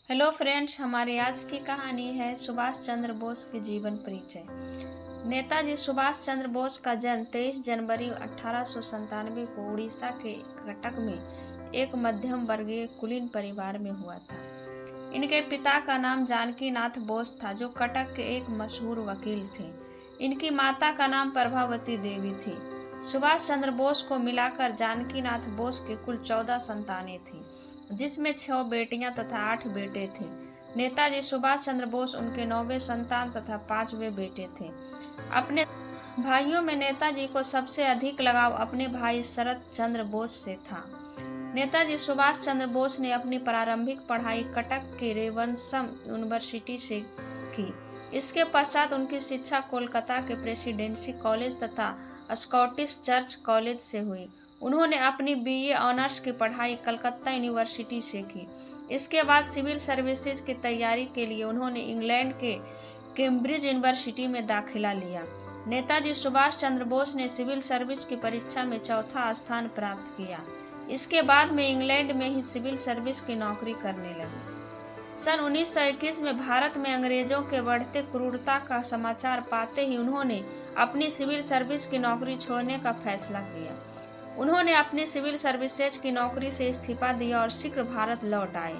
Hello friends, हमारी आज की कहानी है सुभाष चंद्र बोस के जीवन परिचय। नेताजी सुभाष चंद्र बोस का जन्म 23 जनवरी 1897 को उड़ीसा के कटक में एक मध्यम वर्गीय कुलीन परिवार में हुआ था। इनके पिता का नाम जानकी नाथ बोस था, जो कटक के एक मशहूर वकील थे। इनकी माता का नाम प्रभावती देवी थी। सुभाष चंद्र बोस को मिलाकर जानकी नाथ बोस के कुल 14 संतानें थीं, जिसमें 6 बेटियां तथा 8 बेटे थे। नेताजी सुभाष चंद्र बोस उनके 9वें संतान तथा 5वें बेटे थे। अपने भाइयों में नेताजी को सबसे अधिक लगाव अपने भाई शरद चंद्र बोस से था। नेताजी सुभाष चंद्र बोस ने अपनी प्रारंभिक पढ़ाई कटक के रेवनशम यूनिवर्सिटी से की। इसके पश्चात उनकी शिक्षा कोलकाता के प्रेसिडेंसी कॉलेज तथा स्कॉटिश चर्च कॉलेज से हुई। उन्होंने अपनी बीए ऑनर्स की पढ़ाई कलकत्ता यूनिवर्सिटी से की। इसके बाद सिविल सर्विसेज की तैयारी के लिए उन्होंने इंग्लैंड के कैम्ब्रिज यूनिवर्सिटी में दाखिला लिया। नेताजी सुभाष चंद्र बोस ने सिविल सर्विस की परीक्षा में चौथा स्थान प्राप्त किया। इसके बाद में इंग्लैंड में ही सिविल सर्विस की नौकरी करने लगे। सन 1921 में भारत में अंग्रेजों के बढ़ते क्रूरता का समाचार पाते ही उन्होंने अपनी सिविल सर्विस की नौकरी छोड़ने का फैसला किया। उन्होंने अपनी सिविल सर्विसेज की नौकरी से इस्तीफा दिया और शीघ्र भारत लौट आए।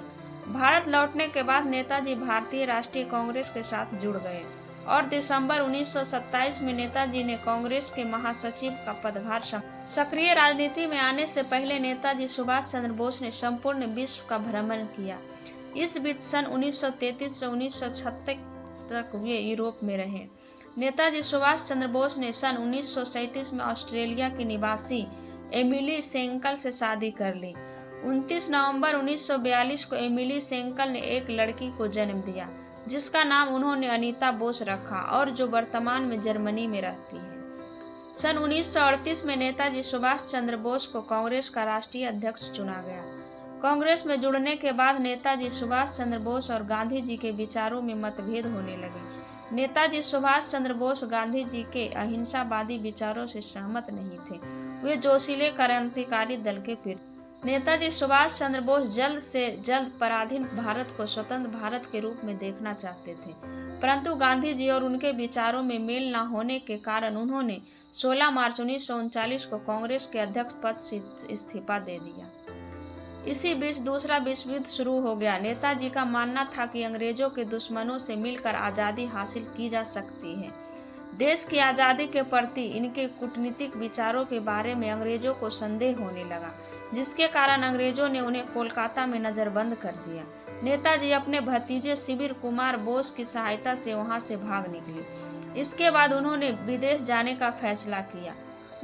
भारत लौटने के बाद नेताजी भारतीय राष्ट्रीय कांग्रेस के साथ जुड़ गए और दिसंबर 1927 में नेताजी ने कांग्रेस के महासचिव का पदभार संभाला। सक्रिय राजनीति में आने से पहले नेताजी सुभाष चंद्र बोस ने संपूर्ण विश्व का भ्रमण किया। इस बीच सन 1933 से 1936 तक वे यूरोप में रहे। नेताजी सुभाष चंद्र बोस ने सन 1937 में ऑस्ट्रेलिया की निवासी एमिली सेंकल से शादी कर ली। 29 नवंबर 1942 को एमिली सेंकल ने एक लड़की को जन्म दिया, जिसका नाम उन्होंने अनीता बोस रखा और जो वर्तमान में जर्मनी में रहती है। सन 1938 में नेताजी सुभाष चंद्र बोस को कांग्रेस का राष्ट्रीय अध्यक्ष चुना गया। कांग्रेस में जुड़ने के बाद नेताजी सुभाष चंद्र बोस और गांधी जी के विचारों में मतभेद होने लगे। नेताजी सुभाष चंद्र बोस गांधी जी के अहिंसावादी विचारों से सहमत नहीं थे। वे जोशीले क्रांतिकारी दल के पीर। नेताजी सुभाष चंद्र बोस जल्द से जल्द पराधीन भारत को स्वतंत्र भारत के रूप में देखना चाहते थे, परंतु गांधी जी और उनके विचारों में मेल न होने के कारण उन्होंने 16 मार्च 1939 को कांग्रेस के अध्यक्ष पद से इस्तीफा दे दिया। इसी बीच दूसरा विश्व युद्ध शुरू हो गया। नेताजी का मानना था कि अंग्रेजों के दुश्मनों से मिलकर आज़ादी हासिल की जा सकती है। देश की आज़ादी के प्रति इनके कूटनीतिक विचारों के बारे में अंग्रेजों को संदेह होने लगा, जिसके कारण अंग्रेजों ने उन्हें कोलकाता में नजरबंद कर दिया। नेताजी अपने भतीजे शिविर कुमार बोस की सहायता से वहां से भाग निकले। इसके बाद उन्होंने विदेश जाने का फैसला किया।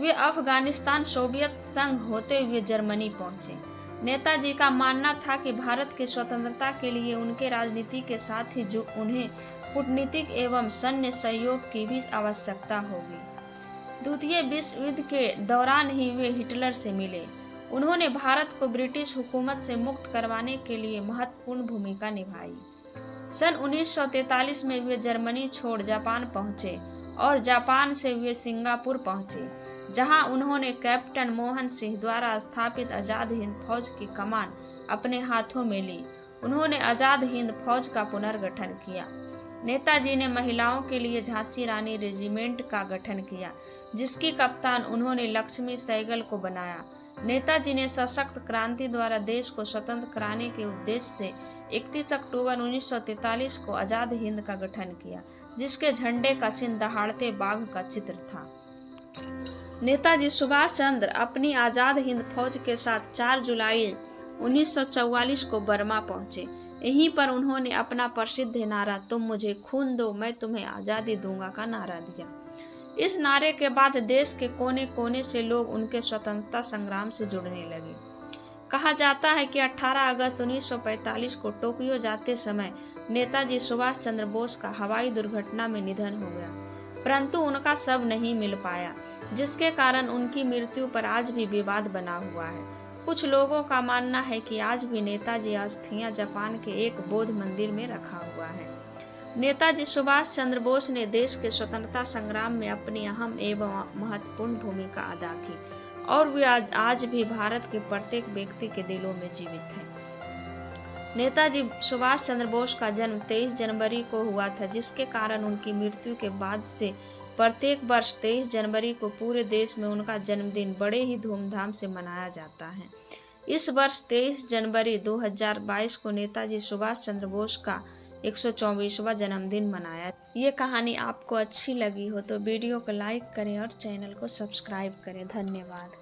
वे अफगानिस्तान सोवियत संघ होते हुए जर्मनी पहुंचे। नेताजी का मानना था कि भारत की स्वतंत्रता के लिए उनके राजनीति के साथ ही जो उन्हें कूटनीतिक एवं सैन्य सहयोग की भी आवश्यकता होगी। द्वितीय विश्व युद्ध के दौरान ही वे हिटलर से मिले। उन्होंने भारत को ब्रिटिश हुकूमत से मुक्त करवाने के लिए महत्वपूर्ण भूमिका निभाई। सन 1943 में वे जर्मनी छोड़ जापान पहुंचे और जापान से वे सिंगापुर पहुंचे, जहां उन्होंने कैप्टन मोहन सिंह द्वारा स्थापित आजाद हिंद फौज की कमान अपने हाथों में ली। उन्होंने आजाद हिंद फौज का पुनर्गठन किया। नेताजी ने महिलाओं के लिए झांसी रानी रेजिमेंट का गठन किया, जिसकी कप्तान उन्होंने लक्ष्मी सहगल को बनाया। नेताजी ने सशक्त क्रांति द्वारा देश को स्वतंत्र कराने के उद्देश्य से 31 अक्टूबर 1943 को आजाद हिंद का गठन किया, जिसके झंडे का चिन्ह दहाड़ते बाघ का चित्र था। नेताजी सुभाष चंद्र अपनी आजाद हिंद फौज के साथ 4 जुलाई 1944 को बर्मा पहुंचे। यहीं पर उन्होंने अपना प्रसिद्ध नारा "तुम मुझे खून दो, मैं तुम्हें आज़ादी दूंगा" का नारा दिया। इस नारे के बाद देश के कोने कोने से लोग उनके स्वतंत्रता संग्राम से जुड़ने लगे। कहा जाता है कि 18 अगस्त 1945 को टोक्यो जाते समय नेताजी सुभाष चंद्र बोस का हवाई दुर्घटना में निधन हो गया, परंतु उनका शव नहीं मिल पाया, जिसके कारण उनकी मृत्यु पर आज भी विवाद बना हुआ है। कुछ लोगों का मानना है कि आज भी नेताजी अस्थियां जापान के एक बौद्ध मंदिर में रखा हुआ है। नेताजी सुभाष चंद्र बोस ने देश के स्वतंत्रता संग्राम में अपनी अहम एवं महत्वपूर्ण भूमिका अदा की और वे आज भी भारत के प्रत्येक व्यक्ति के दिलों में जीवित हैं। नेताजी सुभाष चंद्र बोस का जन्म 23 जनवरी को हुआ था, जिसके कारण उनकी मृत्यु के बाद से प्रत्येक वर्ष 23 जनवरी को पूरे देश में उनका जन्मदिन बड़े ही धूमधाम से मनाया जाता है। इस वर्ष 23 जनवरी 2022 को नेताजी सुभाष चंद्र बोस का 124वां जन्मदिन मनाया। ये कहानी आपको अच्छी लगी हो तो वीडियो को लाइक करें और चैनल को सब्सक्राइब करें। धन्यवाद।